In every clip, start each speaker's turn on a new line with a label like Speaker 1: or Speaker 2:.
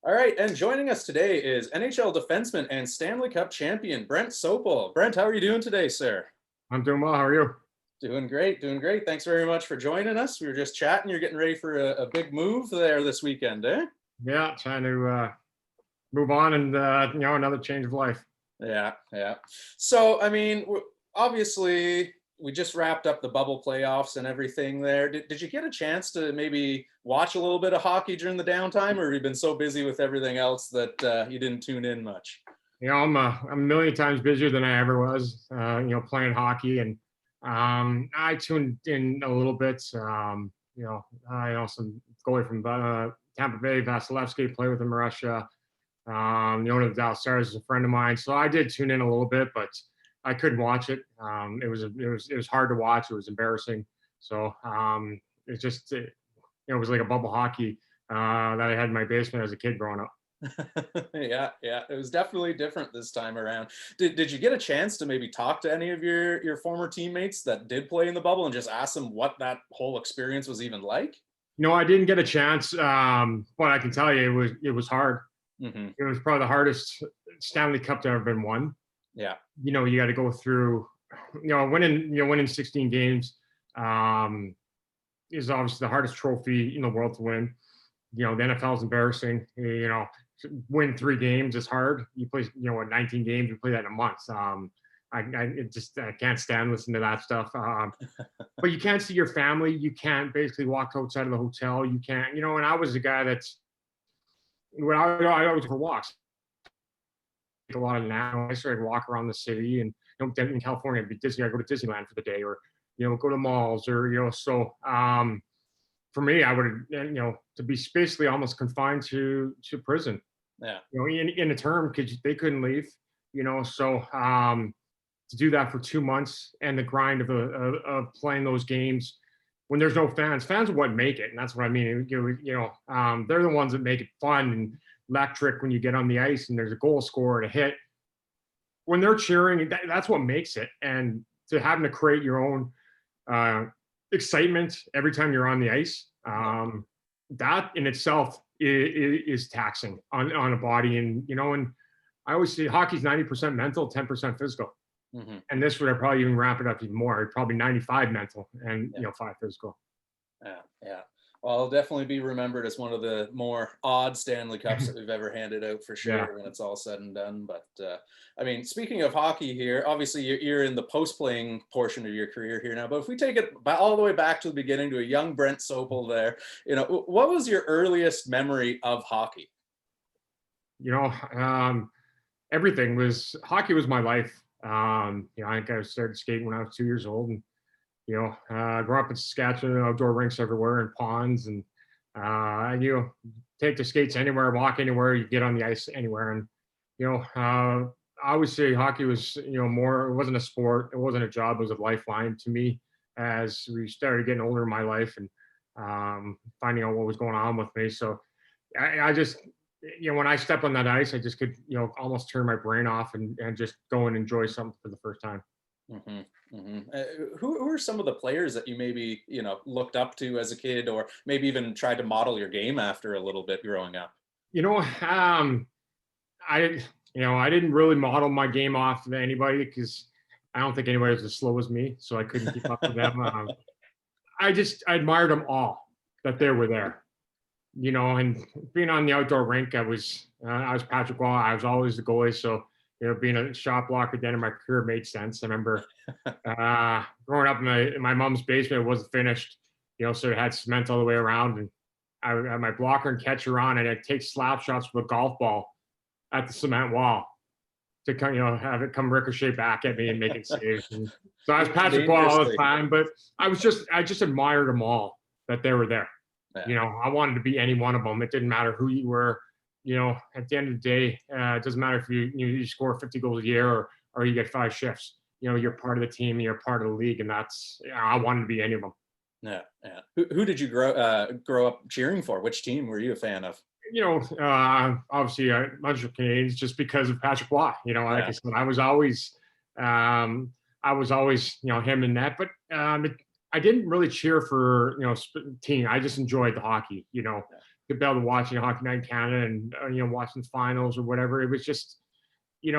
Speaker 1: All right, and joining us today is NHL defenseman and Stanley Cup champion Brent Sopel. Brent, how are you doing today, sir?
Speaker 2: I'm doing well. How are you?
Speaker 1: Doing great, doing great. Thanks very much for joining us. We were just chatting. You're getting ready for a big move there this weekend, eh?
Speaker 2: Yeah, trying to move on and another change of life.
Speaker 1: Yeah, yeah. So, obviously, we just wrapped up the bubble playoffs and everything there. Did you get a chance to maybe watch a little bit of hockey during the downtime, or have you been so busy with everything else that you didn't tune in much?
Speaker 2: I'm a million times busier than I ever was. Playing hockey, and I tuned in a little bit. I know some goalie from Tampa Bay, Dyslexic, play with him in Russia. The owner of the Dallas Stars is a friend of mine, so I did tune in a little bit, but I couldn't watch it. It was hard to watch. It was embarrassing. So it was like a bubble hockey that I had in my basement as a kid growing up.
Speaker 1: Yeah, yeah. It was definitely different this time around. Did you get a chance to maybe talk to any of your former teammates that did play in the bubble and just ask them what that whole experience was even like?
Speaker 2: No, I didn't get a chance, but I can tell you it was hard.
Speaker 1: Mm-hmm.
Speaker 2: It was probably the hardest Stanley Cup to ever been won.
Speaker 1: Yeah.
Speaker 2: You got to go through, winning 16 games is obviously the hardest trophy in the world to win. The NFL is embarrassing. Win 3 games is hard. You play, 19 games, you play that in a month. I can't stand listening to that stuff. But you can't see your family. You can't basically walk outside of the hotel. You can't, and I was a guy that's, when I always go for walks. A lot of now, I started to walk around the city, and in California, it'd be Disney. I go to Disneyland for the day, or go to malls, or so. For me, I would to be basically almost confined to prison.
Speaker 1: Yeah.
Speaker 2: In a term, because they couldn't leave. So to do that for 2 months and the grind of playing those games when there's no fans. Fans are what make it, and that's what I mean. They're the ones that make it fun and electric when you get on the ice and there's a goal scored, a hit. When they're cheering, that's what makes it. And to having to create your own excitement every time you're on the ice, that in itself is taxing on a body. And and I always say hockey's 90% mental, 10% physical.
Speaker 1: Mm-hmm.
Speaker 2: And this would probably even wrap it up even more. Probably 95 mental and 5 physical.
Speaker 1: Yeah, yeah. Well, I'll definitely be remembered as one of the more odd Stanley Cups that we've ever handed out for sure when it's all said and done. But speaking of hockey here, obviously you're in the post-playing portion of your career here now. But if we take it all the way back to the beginning to a young Brent Sopel there, what was your earliest memory of hockey?
Speaker 2: Everything was hockey was my life. I think I started skating when I was 2 years old, and grew up in Saskatchewan, outdoor rinks everywhere and ponds, and take the skates anywhere, walk anywhere, you get on the ice anywhere. And I always say hockey was more. It wasn't a sport, it wasn't a job, it was a lifeline to me as we started getting older in my life and finding out what was going on with me. So I just when I stepped on that ice, I just could, almost turn my brain off and just go and enjoy something for the first time.
Speaker 1: Mm-hmm. Mm-hmm. Who are some of the players that you maybe, looked up to as a kid, or maybe even tried to model your game after a little bit growing up?
Speaker 2: I didn't really model my game off of anybody because I don't think anybody was as slow as me, so I couldn't keep up with them. I admired them all that they were there. And being on the outdoor rink, I was Patrick Wall. I was always the goalie, so being a shot blocker at the end of my career made sense. I remember growing up in my mom's basement. It wasn't finished, so it had cement all the way around, and I had my blocker and catcher on, and I'd take slap shots with a golf ball at the cement wall to come, have it come ricochet back at me and make it saves. And so I was Patrick Wall all the time, but I just admired them all that they were there.
Speaker 1: Yeah.
Speaker 2: I wanted to be any one of them. It didn't matter who you were. At the end of the day, it doesn't matter if you score 50 goals a year or you get 5 shifts. You're part of the team, you're part of the league, and that's I wanted to be any of them.
Speaker 1: Yeah, yeah. Who did you grow up cheering for? Which team were you a fan of?
Speaker 2: Obviously Montreal Canadiens, just because of Patrick Waugh. Like I said, I was always him and that, but I didn't really cheer for team. I just enjoyed the hockey. to be able to watch Hockey Night in Canada and watching finals or whatever. It was just being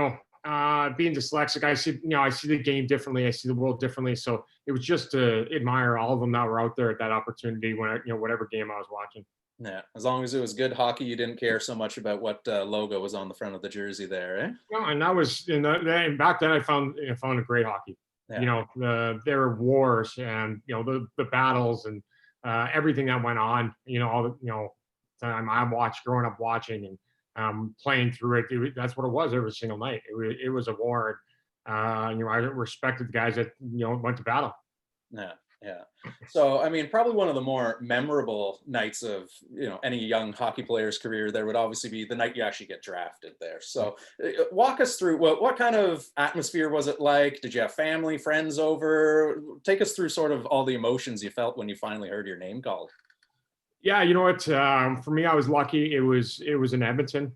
Speaker 2: dyslexic, I see the game differently. I see the world differently. So it was just to admire all of them that were out there at that opportunity when whatever game I was watching.
Speaker 1: Yeah, as long as it was good hockey, you didn't care so much about what logo was on the front of the jersey there, eh?
Speaker 2: No, and that was and back then I found a great hockey.
Speaker 1: Yeah.
Speaker 2: There were wars and the battles and everything that went on. All the time I watched growing up watching and playing through it. That's what it was every single night. It was a war. I respected the guys that went to battle.
Speaker 1: Yeah. Yeah. So, I mean, probably one of the more memorable nights of, any young hockey player's career there would obviously be the night you actually get drafted there. So walk us through what kind of atmosphere was it like? Did you have family, friends over? Take us through sort of all the emotions you felt when you finally heard your name called.
Speaker 2: Yeah, you know what? For me, I was lucky. It was in Edmonton.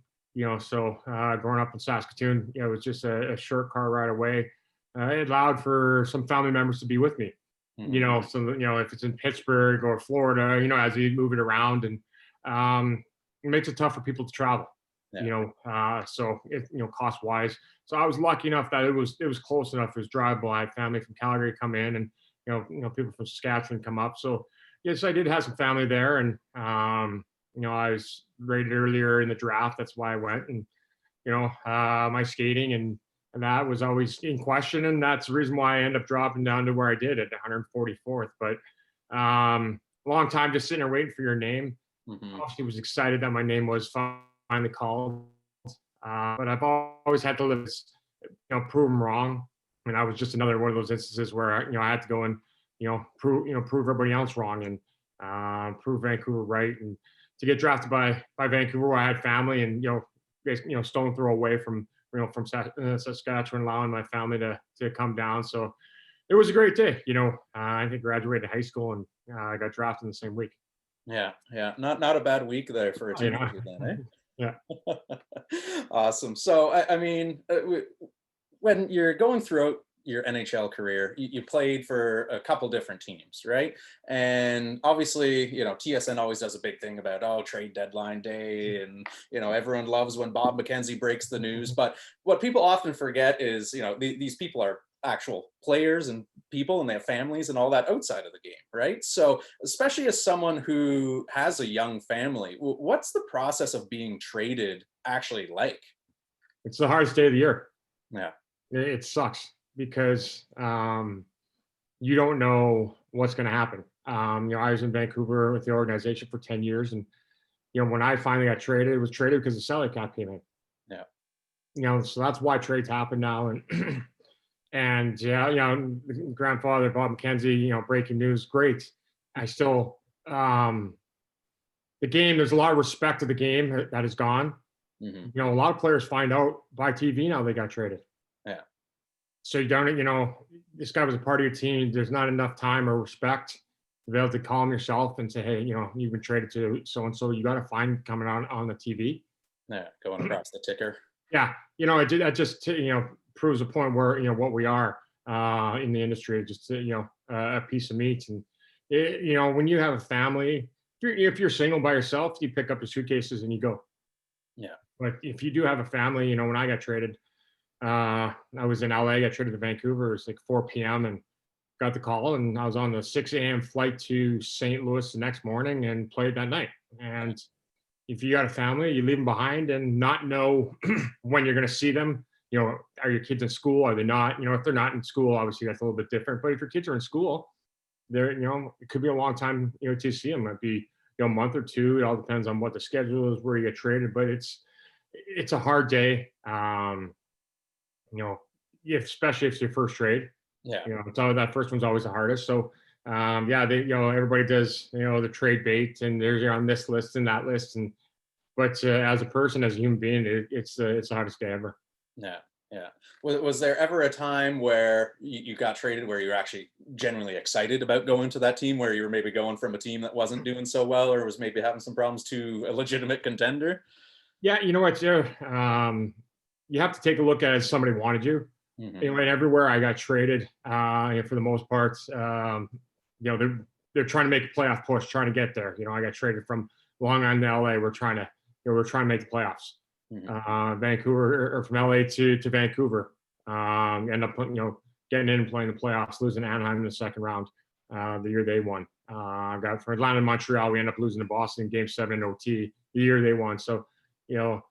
Speaker 2: So growing up in Saskatoon, it was just a short car ride away. It allowed for some family members to be with me.
Speaker 1: Mm-hmm.
Speaker 2: So if it's in Pittsburgh or Florida, as you move it around, and it makes it tough for people to travel.
Speaker 1: Yeah.
Speaker 2: So it cost wise. So I was lucky enough that it was close enough. It was drivable. I had family from Calgary come in, and people from Saskatchewan come up. So yes, I did have some family there, and I was rated earlier in the draft. That's why I went, and my skating and that was always in question, and that's the reason why I ended up dropping down to where I did at 144th. But long time just sitting there waiting for your name.
Speaker 1: Mm-hmm.
Speaker 2: Obviously, was excited that my name was finally called, but I've always had to live, prove them wrong. I mean, that was just another one of those instances where I had to go and prove everybody else wrong and prove Vancouver right, and to get drafted by Vancouver, where I had family and stone throw away from Saskatchewan, allowing my family to come down. So it was a great day. I think graduated high school and I got drafted in the same week.
Speaker 1: Yeah. Not a bad week there for a teenager then,
Speaker 2: eh?
Speaker 1: Yeah. Awesome. So, I mean, when you're going throughout your NHL career, you played for a couple different teams, right? And obviously, TSN always does a big thing about, trade deadline day. And, everyone loves when Bob McKenzie breaks the news. But what people often forget is, these people are actual players and people, and they have families and all that outside of the game, right? So especially as someone who has a young family, what's the process of being traded actually like?
Speaker 2: It's the hardest day of the year.
Speaker 1: Yeah.
Speaker 2: It sucks because you don't know what's going to happen. I was in Vancouver with the organization for 10 years, and when I finally got traded, it was traded because the salary cap came in.
Speaker 1: Yeah.
Speaker 2: So that's why trades happen now, and and grandfather Bob McKenzie, breaking news, great. I still the game. There's a lot of respect to the game that is gone.
Speaker 1: Mm-hmm.
Speaker 2: A lot of players find out by TV now they got traded.
Speaker 1: Yeah.
Speaker 2: So you don't, this guy was a part of your team. There's not enough time or respect to be able to calm yourself and say, hey, you've been traded to so and so. You got to find coming on the TV.
Speaker 1: Yeah, going across the ticker.
Speaker 2: Yeah, that just proves a point where what we are in the industry, just a piece of meat. And when you have a family, if you're single by yourself, you pick up your suitcases and you go.
Speaker 1: Yeah.
Speaker 2: But if you do have a family, when I got traded. I was in LA, got traded to Vancouver. It was like 4 p.m. and got the call, and I was on the 6 a.m. flight to St. Louis the next morning and played that night. And if you got a family, you leave them behind and not know when you're going to see them. Are your kids in school? Are they not? If they're not in school, obviously that's a little bit different. But if your kids are in school, they're, it could be a long time, to see them. It might be, a month or two. It all depends on what the schedule is, where you get traded. But it's a hard day. Especially if it's your first trade.
Speaker 1: Yeah.
Speaker 2: It's always, that first one's always the hardest. So, everybody does, the trade bait, and there's on this list and that list, but as a person, as a human being, it's the hardest day ever.
Speaker 1: Yeah. Was there ever a time where you got traded where you were actually genuinely excited about going to that team, where you were maybe going from a team that wasn't doing so well or was maybe having some problems to a legitimate contender?
Speaker 2: Yeah, you know what, you have to take a look at it as somebody wanted you.
Speaker 1: Mm-hmm.
Speaker 2: And everywhere I got traded, for the most part, they're trying to make a playoff push, trying to get there. I got traded from Long Island to LA, we're trying to make the playoffs. Vancouver, or from LA to Vancouver, end up getting in and playing the playoffs, losing to Anaheim in the second round the year they won. Got for Atlanta and Montreal, we end up losing to Boston in Game 7 in OT the year they won. So you're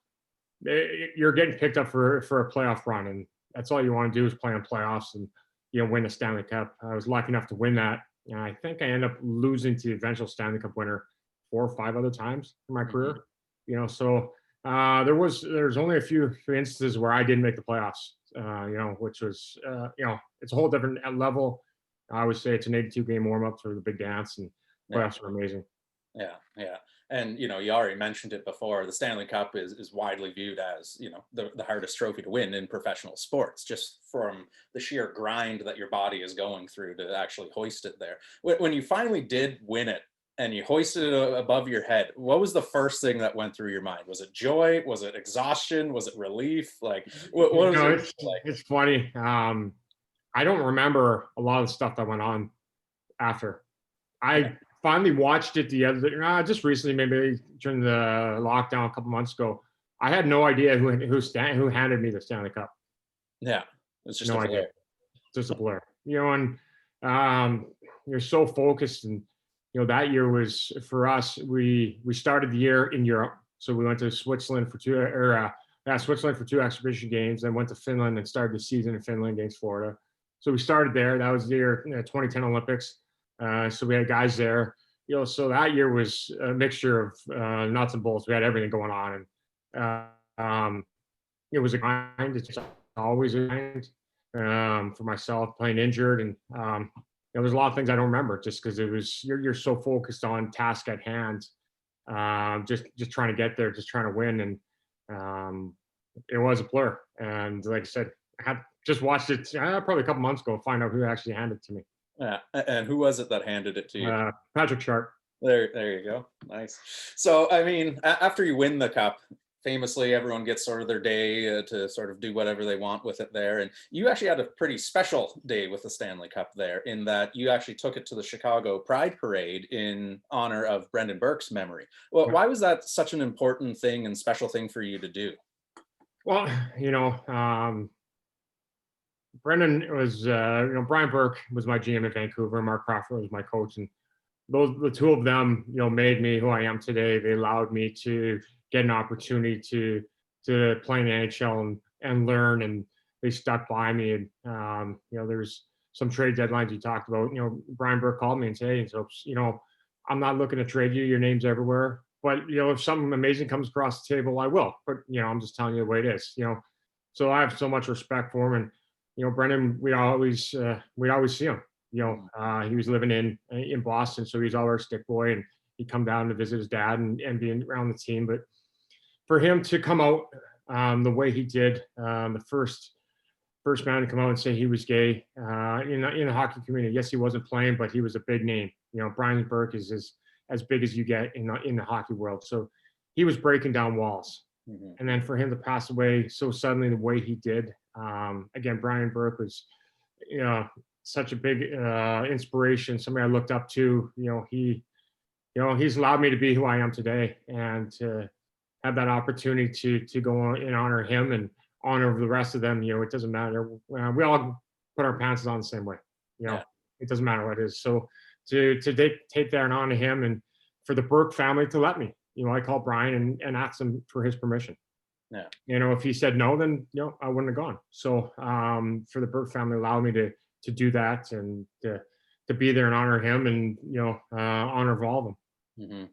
Speaker 2: getting picked up for a playoff run, and that's all you want to do is play in playoffs and win the Stanley Cup. I was lucky enough to win that, and I think I ended up losing to the eventual Stanley Cup winner 4 or 5 other times in my career. So there's only a few instances where I didn't make the playoffs. Which was it's a whole different level. I always say it's an 82 game warm up for the big dance, and playoffs are amazing.
Speaker 1: Yeah. And, you already mentioned it before, the Stanley Cup is widely viewed as, the hardest trophy to win in professional sports, just from the sheer grind that your body is going through to actually hoist it there. When you finally did win it and you hoisted it above your head, what was the first thing that went through your mind? Was it joy? Was it exhaustion? Was it relief? Like, what was it like?
Speaker 2: It's funny. I don't remember a lot of the stuff that went on after. I finally watched it just recently, maybe during the lockdown a couple months ago. I had no idea who handed me the Stanley Cup.
Speaker 1: Yeah, it's just
Speaker 2: no idea. Just a blur. And you're so focused, and that year was for us. We started the year in Europe, so we went to Switzerland for 2 exhibition games, then went to Finland and started the season in Finland against Florida. So we started there. That was the year 2010 Olympics. So we had guys there, so that year was a mixture of nuts and bolts. We had everything going on, and it was a grind. It's always a grind for myself, playing injured, and there's a lot of things I don't remember just because it was you're so focused on task at hand, just trying to get there, just trying to win, and it was a blur. And like I said, I had just watched it probably a couple months ago, find out who actually handed it to me.
Speaker 1: Yeah, and who was it that handed it to you?
Speaker 2: Patrick Sharp.
Speaker 1: There you go. Nice. So, I mean, after you win the cup, famously, everyone gets sort of their day to sort of do whatever they want with it there. And you actually had a pretty special day with the Stanley Cup there, in that you actually took it to the Chicago Pride Parade in honor of Brendan Burke's memory. Well, why was that such an important thing and special thing for you to do?
Speaker 2: Well, Brendan was, Brian Burke was my GM in Vancouver, and Mark Crawford was my coach, and the two of them, made me who I am today. They allowed me to get an opportunity to play in the NHL and learn, and they stuck by me. And there's some trade deadlines you talked about. Brian Burke called me and said, "Hey, so I'm not looking to trade you. Your name's everywhere, but if something amazing comes across the table, I will. But I'm just telling you the way it is. So I have so much respect for him, and." Brendan, we'd always see him. He was living in Boston, so he was our stick boy, and he'd come down to visit his dad and be around the team. But for him to come out the way he did, the first man to come out and say he was gay in the hockey community. Yes, he wasn't playing, but he was a big name. Brian Burke is as big as you get in the hockey world. So he was breaking down walls. And then for him to pass away so suddenly the way he did, again, Brian Burke was, such a big inspiration, somebody I looked up to. He's allowed me to be who I am today, and to have that opportunity to go on and honor him and honor the rest of them. It doesn't matter. We all put our pants on the same way. It doesn't matter what it is. So to take that and honor him, and for the Burke family to let me. I called Brian and asked him for his permission.
Speaker 1: Yeah.
Speaker 2: If he said no, then I wouldn't have gone. So for the Burke family, allowed me to do that, and to be there and honor him, and honor all of them.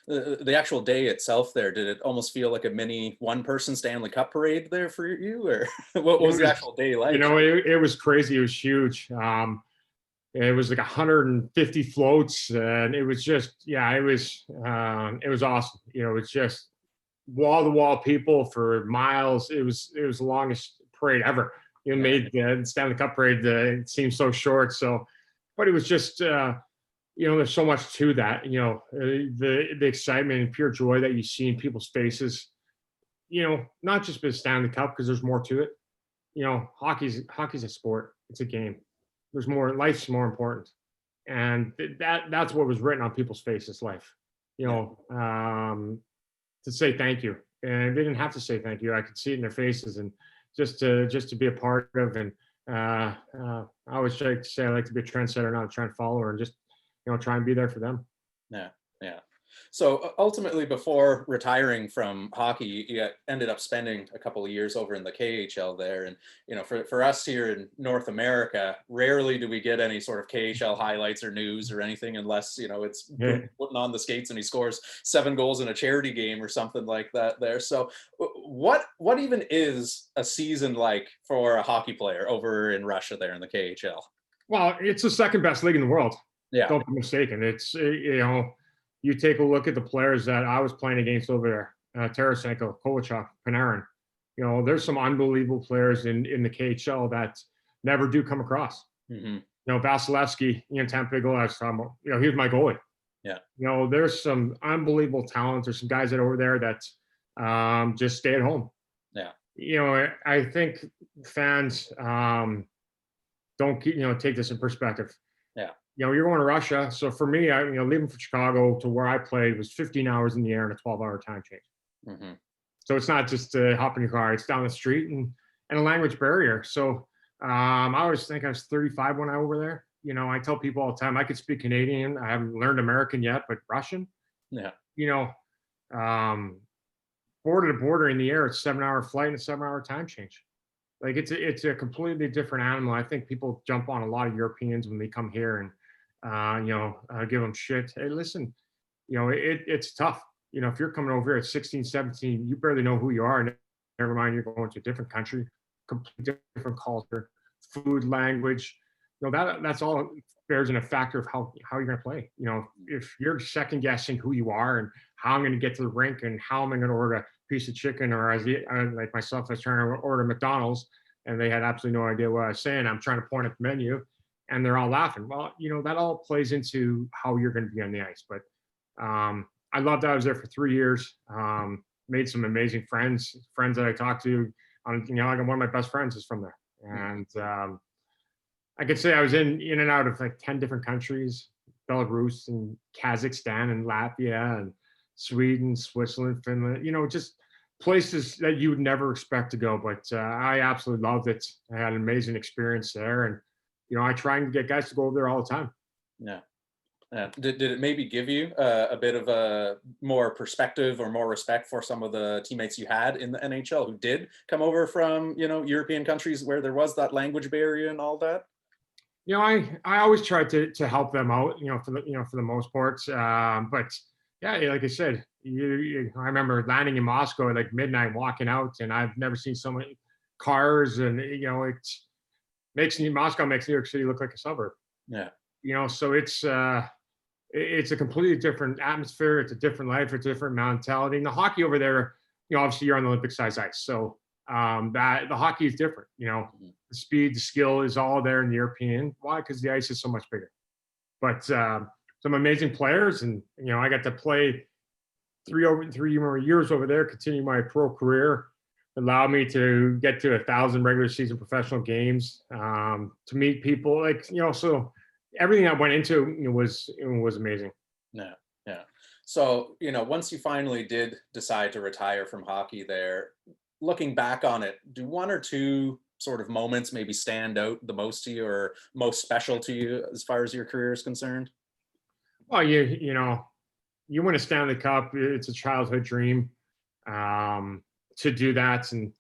Speaker 1: The actual day itself there, did it almost feel like a mini one-person Stanley Cup parade there for you, or what was the actual day like?
Speaker 2: It was crazy. It was huge. It was like 150 floats, and it was just, it was awesome. It was just wall to wall people for miles. It was the longest parade ever. Made the Stanley Cup parade it seemed so short. So, but it was just, there's so much to that. The excitement and pure joy that you see in people's faces. Not just the Stanley Cup, because there's more to it. Hockey's a sport. It's a game. There's more. Life's more important, and that's what was written on people's faces. Life, you know, to say thank you. And they didn't have to say thank you. I could see it in their faces, and just to be a part of. And I always like to say I like to be a trendsetter, not a trend follower, and just try and be there for them.
Speaker 1: Yeah, yeah. So ultimately, before retiring from hockey, you ended up spending a couple of years over in the KHL there. And, for us here in North America, rarely do we get any sort of KHL highlights or news or anything unless, it's
Speaker 2: Yeah.
Speaker 1: putting on the skates and he scores 7 goals in a charity game or something like that there. So what even is a season like for a hockey player over in Russia there in the KHL?
Speaker 2: Well, it's the second best league in the world.
Speaker 1: Yeah.
Speaker 2: Don't be mistaken. It's you take a look at the players that I was playing against over there, Tarasenko, Kovalchuk, Panarin. There's some unbelievable players in the KHL that never do come across.
Speaker 1: Mm-hmm.
Speaker 2: Vasilevsky, Tampa Bay goalie I was talking about, he was my goalie.
Speaker 1: Yeah.
Speaker 2: There's some unbelievable talent. There's some guys that are over there that just stay at home.
Speaker 1: Yeah.
Speaker 2: I think fans don't take this in perspective.
Speaker 1: Yeah.
Speaker 2: You're going to Russia. So for me, leaving from Chicago to where I played was 15 hours in the air and a 12-hour time change.
Speaker 1: Mm-hmm.
Speaker 2: So it's not just hop in your car; it's down the street and a language barrier. So I always think I was 35 when I was over there. I tell people all the time I could speak Canadian. I haven't learned American yet, but Russian.
Speaker 1: Yeah.
Speaker 2: Border to border in the air, it's a 7-hour flight and a 7-hour time change. Like it's a completely different animal. I think people jump on a lot of Europeans when they come here and give them shit. Hey, listen, it's tough. If you're coming over here at 16, 17, you barely know who you are. Never mind, you're going to a different country, completely different culture, food, language. That's all bears in a factor of how you're going to play. If you're second guessing who you are and how I'm going to get to the rink and how am I going to order a piece of chicken, or like myself, I was trying to order McDonald's and they had absolutely no idea what I was saying. I'm trying to point at the menu and they're all laughing. Well, that all plays into how you're going to be on the ice. But I loved that I was there for 3 years. Made some amazing friends that I talked to. Like one of my best friends is from there, and I could say I was in and out of like 10 different countries: Belarus and Kazakhstan and Latvia and Sweden, Switzerland, Finland. Just places that you would never expect to go. But I absolutely loved it. I had an amazing experience there, and I try and get guys to go over there all the time.
Speaker 1: Yeah. Did it maybe give you a bit of a more perspective or more respect for some of the teammates you had in the NHL who did come over from, European countries where there was that language barrier and all that?
Speaker 2: I always tried to help them out, for the most part. But yeah, like I said, I remember landing in Moscow at like midnight, walking out, and I've never seen so many cars, and Moscow makes New York City look like a suburb.
Speaker 1: Yeah.
Speaker 2: So it's a completely different atmosphere. It's a different life. It's a different mentality. And the hockey over there, obviously you're on the Olympic size ice. So that the hockey is different.
Speaker 1: Mm-hmm.
Speaker 2: The speed, the skill is all there in the European. Why? Because the ice is so much bigger. But some amazing players, and I got to play 3 more years over there, continue my pro career, allowed me to get to 1,000 regular season professional games, to meet people so everything that went into was amazing.
Speaker 1: Yeah. Yeah. So, once you finally did decide to retire from hockey there, looking back on it, do one or two sort of moments maybe stand out the most to you or most special to you as far as your career is concerned?
Speaker 2: Well, you win a Stanley Cup. It's a childhood dream to do that. And,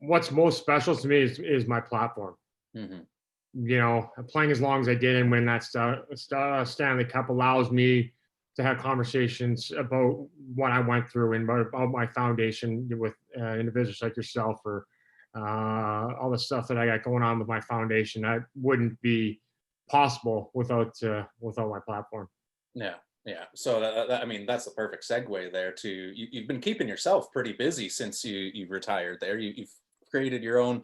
Speaker 2: what's most special to me is my platform.
Speaker 1: Mm-hmm.
Speaker 2: Playing as long as I did and win that Stanley Cup allows me to have conversations about what I went through and about my foundation with individuals like yourself, or all the stuff that I got going on with my foundation. That wouldn't be possible without my platform.
Speaker 1: Yeah. Yeah. So that's the perfect segue there to you've been keeping yourself pretty busy since you've retired there. You've created your own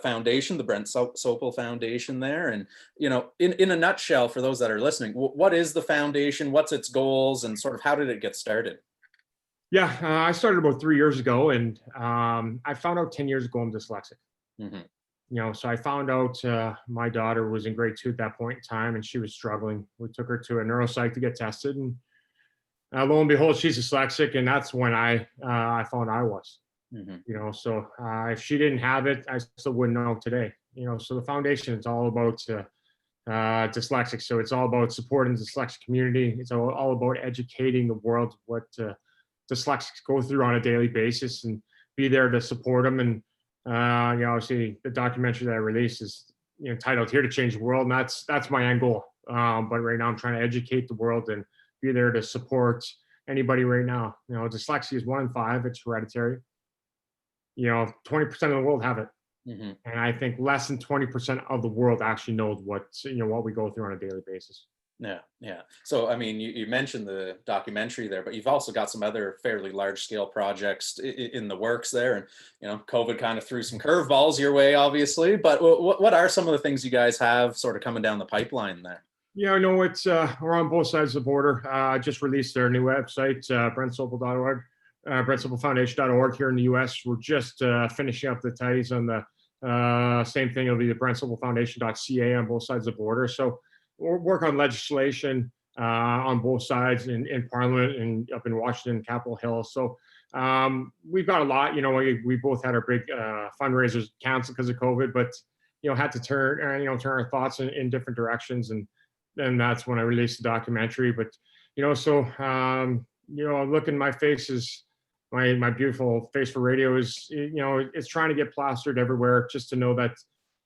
Speaker 1: foundation, the Brent Sopel Foundation there. And, in a nutshell, for those that are listening, what is the foundation? What's its goals, and sort of how did it get started?
Speaker 2: Yeah, I started about 3 years ago, and I found out 10 years ago I'm dyslexic.
Speaker 1: Mm-hmm.
Speaker 2: So I found out my daughter was in grade 2 at that point in time, and she was struggling. We took her to a neuropsych to get tested, and lo and behold, she's dyslexic, and that's when I found I was. So if she didn't have it, I still wouldn't know today. So the foundation is all about dyslexic. So it's all about supporting the dyslexic community. It's all about educating the world what dyslexics go through on a daily basis, and be there to support them. And obviously the documentary that I released is titled "Here to Change the World," and that's my end goal. But right now I'm trying to educate the world and be there to support anybody right now. Dyslexia is 1 in 5. It's hereditary. 20% of the world have it. And I think less than 20% of the world actually knows what we go through on a daily basis.
Speaker 1: Yeah. So, I mean, you mentioned the documentary there, but you've also got some other fairly large scale projects in the works there. And, COVID kind of threw some curveballs your way, obviously. But what are some of the things you guys have sort of coming down the pipeline there?
Speaker 2: No, it's we're on both sides of the border. I just released their new website, brentsopel.org, brentsopelfoundation.org here in the US. We're just finishing up the ties on the same thing. It'll be the brentsopelfoundation.ca on both sides of the border. So we're working on legislation on both sides in Parliament and up in Washington, Capitol Hill. So we've got a lot. We both had our big fundraisers canceled because of COVID, but had to turn our thoughts in different directions, and then that's when I released the documentary. But look in my face is my beautiful face for radio is it's trying to get plastered everywhere, just to know that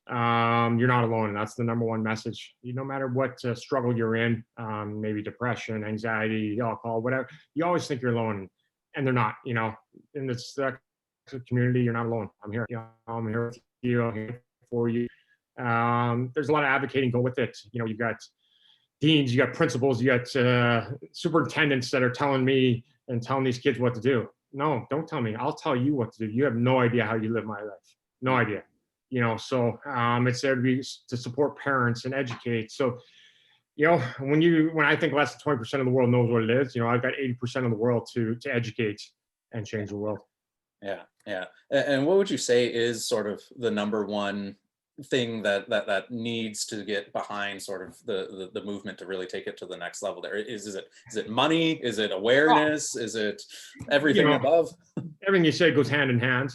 Speaker 2: you're not alone. And that's the number one message. No matter what struggle you're in, maybe depression, anxiety, alcohol, whatever, you always think you're alone, and they're not. In this community, you're not alone. I'm here. I'm here with you. I'm here for you. There's a lot of advocating go with it. You've got deans, you got principals, you got superintendents that are telling me and telling these kids what to do. No, don't tell me. I'll tell you what to do. You have no idea how you live my life. No idea. So it's there to support parents and educate. So, when I think less than 20% of the world knows what it is, I've got 80% of the world to educate and change the world.
Speaker 1: Yeah. And what would you say is sort of the number one thing that needs to get behind sort of the movement to really take it to the next level there? Is it money? Is it awareness? Is it everything above?
Speaker 2: Everything you say goes hand in hand,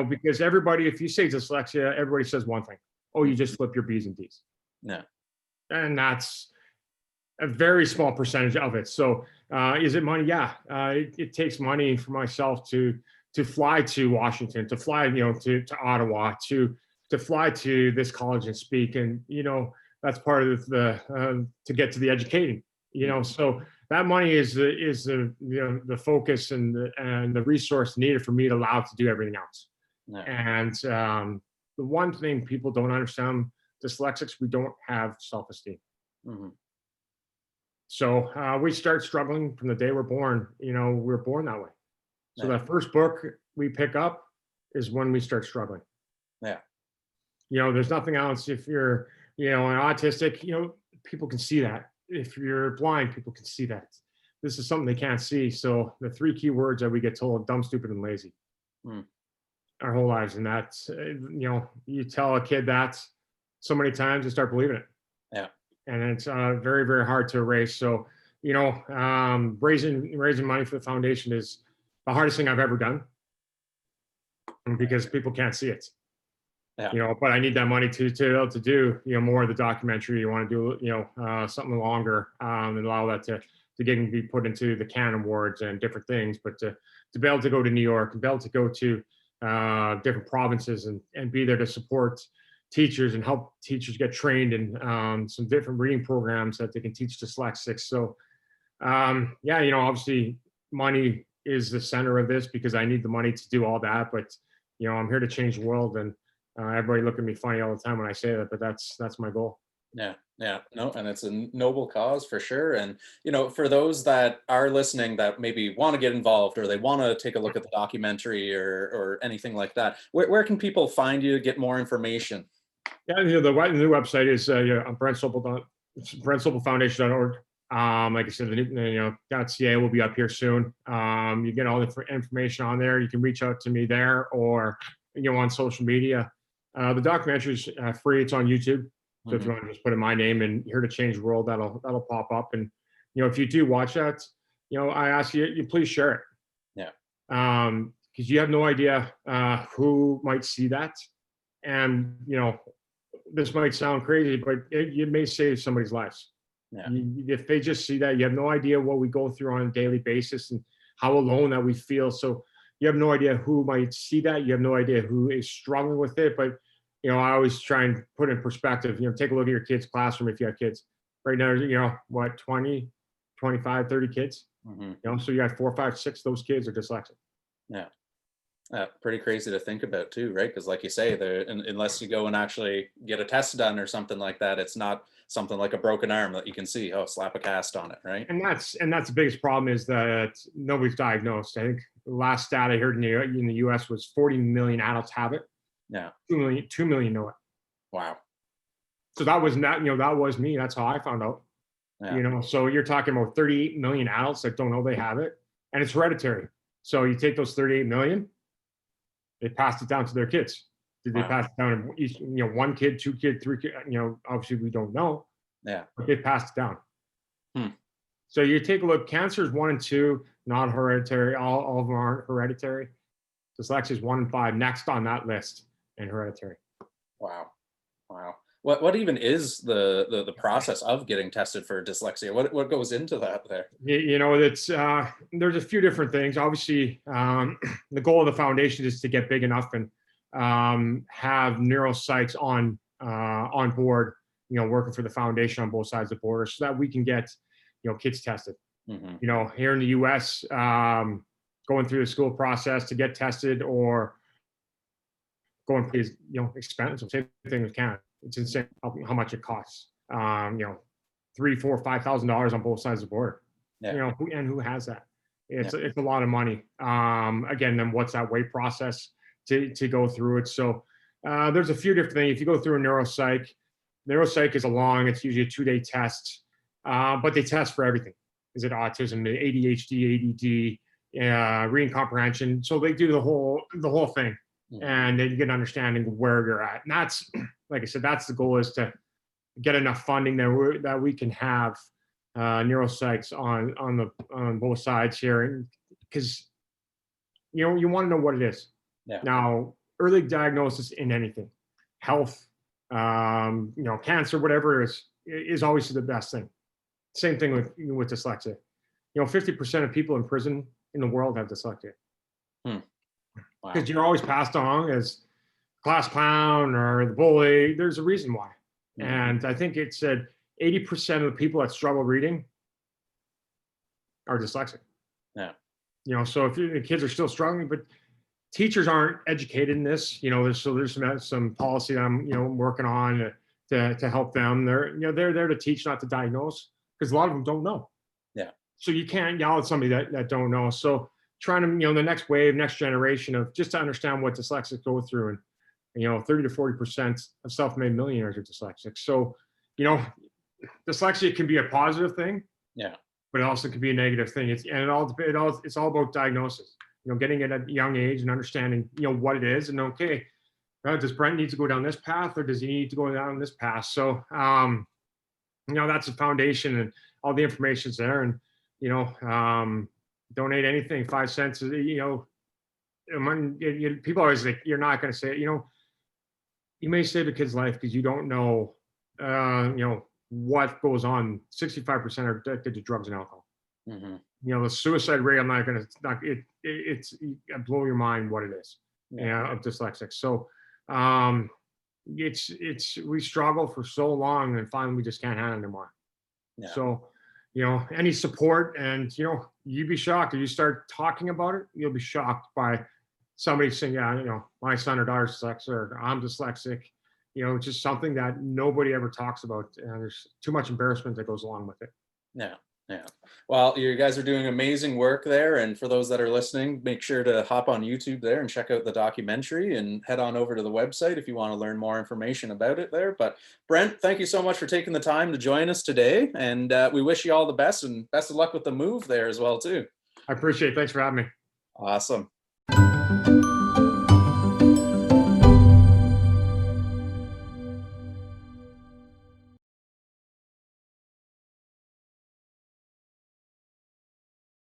Speaker 2: because everybody, if you say dyslexia, everybody says one thing: oh, you just flip your B's and D's.
Speaker 1: Yeah.
Speaker 2: And that's a very small percentage of it. So is it money? Yeah. It takes money for myself to fly to Washington, to fly, to Ottawa, to fly to this college and speak. And, that's part of the to get to the educating, so that money is the focus and the resource needed for me to allow to do everything else.
Speaker 1: Yeah.
Speaker 2: And the one thing people don't understand, dyslexics, we don't have self-esteem. So we start struggling from the day we're born. We're born that way. So that first book we pick up is when we start struggling.
Speaker 1: Yeah.
Speaker 2: There's nothing else. If you're, an autistic, people can see that. If you're blind, people can see that. This is something they can't see. So the 3 key words that we get told: dumb, stupid, and lazy, our whole lives. And that's, you tell a kid that so many times, they start believing it.
Speaker 1: Yeah. And
Speaker 2: it's very, very hard to erase. So, raising money for the foundation is the hardest thing I've ever done, because people can't see it.
Speaker 1: Yeah.
Speaker 2: But I need that money to be able to do, more of the documentary. You want to do, something longer, and allow that to be put into the Cannon Awards and different things. But to be able to go to New York and be able to go to different provinces and be there to support teachers and help teachers get trained in some different reading programs that they can teach dyslexics. So, obviously money is the center of this, because I need the money to do all that. But, I'm here to change the world, and everybody look at me funny all the time when I say that, but that's my goal.
Speaker 1: Yeah. No, and it's a noble cause for sure. And, for those that are listening that maybe want to get involved, or they want to take a look at the documentary or anything like that, where can people find you, get more information?
Speaker 2: Yeah, the new website is brentsopelfoundation.org. Like I said, the .ca will be up here soon. You get all the information on there. You can reach out to me there, or on social media. The documentary's free. It's on YouTube. So if you
Speaker 1: Mhm.
Speaker 2: want to just put in my name and Here to Change the World, that'll pop up. And if you do watch that, I ask you please share it.
Speaker 1: Yeah.
Speaker 2: Because you have no idea who might see that, and this might sound crazy, but you may save somebody's lives.
Speaker 1: Yeah.
Speaker 2: If they just see that, you have no idea what we go through on a daily basis and how alone that we feel. So you have no idea who might see that. You have no idea who is struggling with it. But I always try and put in perspective. Take a look at your kid's classroom if you have kids. Right now, what, 20, 25, 30 kids?
Speaker 1: Mhm.
Speaker 2: So you got 4, 5, 6 of those kids are dyslexic.
Speaker 1: Yeah. Pretty crazy to think about too, right? Because like you say, unless you go and actually get a test done or something like that, it's not something like a broken arm that you can see. Oh, slap a cast on it, right?
Speaker 2: And that's the biggest problem, is that nobody's diagnosed. I think the last stat I heard in the US was 40 million adults have it.
Speaker 1: Yeah.
Speaker 2: 2 million know it.
Speaker 1: Wow.
Speaker 2: So that was not, that was me. That's how I found out.
Speaker 1: Yeah.
Speaker 2: So you're talking about 38 million adults that don't know they have it, and it's hereditary. So you take those 38 million, they passed it down to their kids. Did they
Speaker 1: Wow.
Speaker 2: pass it down to each, 1 kid, 2 kid, 3 kid? Obviously we don't know,
Speaker 1: Yeah.
Speaker 2: but they passed it down.
Speaker 1: Hmm.
Speaker 2: So you take a look, cancer is 1 and 2, not hereditary. All of them aren't hereditary. Dyslexia is 1 and 5, next on that list, and hereditary.
Speaker 1: Wow. Wow. What even is the process of getting tested for dyslexia? What goes into that there?
Speaker 2: It's there's a few different things. Obviously, the goal of the foundation is to get big enough and have neuropsychs on board, working for the foundation on both sides of the border, so that we can get kids tested.
Speaker 1: Mhm.
Speaker 2: Here in the US, going through the school process to get tested or going through is expensive. Same thing with Canada. It's insane how much it costs. $3, $4, $5,000 on both sides of the border.
Speaker 1: Yeah.
Speaker 2: Who has that? It's
Speaker 1: Yeah.
Speaker 2: it's a lot of money. Again, then what's that wait process to go through it? So there's a few different things. If you go through a neuropsych is it's usually a 2-day test, but they test for everything. Is it autism, ADHD, ADD, reading comprehension? So they do the whole thing.
Speaker 1: Mhm.
Speaker 2: And then you get an understanding of where you're at. And that's, like I said, that's the goal, is to get enough funding that we can have neuropsychs on both sides here, because you want to know what it is.
Speaker 1: Yeah.
Speaker 2: Now, early diagnosis in anything, health, cancer, whatever it is always the best thing. Same thing with dyslexia. 50% of people in prison in the world have dyslexia.
Speaker 1: Hmm. Wow.
Speaker 2: Because you're always passed on as class clown or the bully. There's a reason why.
Speaker 1: Mhm.
Speaker 2: And I think it said 80% of the people that struggle reading are dyslexic.
Speaker 1: Yeah.
Speaker 2: So if the kids are still struggling, but teachers aren't educated in this, there's some policy that I'm working on to help them. They're there to teach, not to diagnose, because a lot of them don't know.
Speaker 1: Yeah.
Speaker 2: So you can't yell at somebody that don't know. So trying to, the next wave, next generation of just to understand what dyslexics go through. And 30 to 40% of self-made millionaires are dyslexic. So, dyslexia can be a positive thing.
Speaker 1: Yeah.
Speaker 2: But it also can be a negative thing. It's all about diagnosis. Getting it at a young age and understanding, what it is, and okay, does Brent need to go down this path, or does he need to go down this path? So, that's the foundation, and all the information's there. And donate anything, 5 cents. People always think you're not going to say it. You may save a kid's life because you don't know, what goes on. 65% are addicted to drugs and alcohol.
Speaker 1: Mm-hmm.
Speaker 2: The suicide rate, I'm not going to, it's blow your mind what it is.
Speaker 1: Yeah.
Speaker 2: Of dyslexic. So, we struggle for so long, and finally we just can't handle it anymore.
Speaker 1: Yeah.
Speaker 2: So, any support, and you'd be shocked if you start talking about it. You'll be shocked by somebody saying, "Yeah, my son or daughter's dyslexic, or I'm dyslexic." It's just something that nobody ever talks about, and there's too much embarrassment that goes along with it.
Speaker 1: Yeah. Yeah. Well, you guys are doing amazing work there. And for those that are listening, make sure to hop on YouTube there and check out the documentary, and head on over to the website if you want to learn more information about it there. But Brent, thank you so much for taking the time to join us today. And we wish you all the best, and best of luck with the move there as well, too.
Speaker 2: I appreciate it. Thanks for having me.
Speaker 1: Awesome.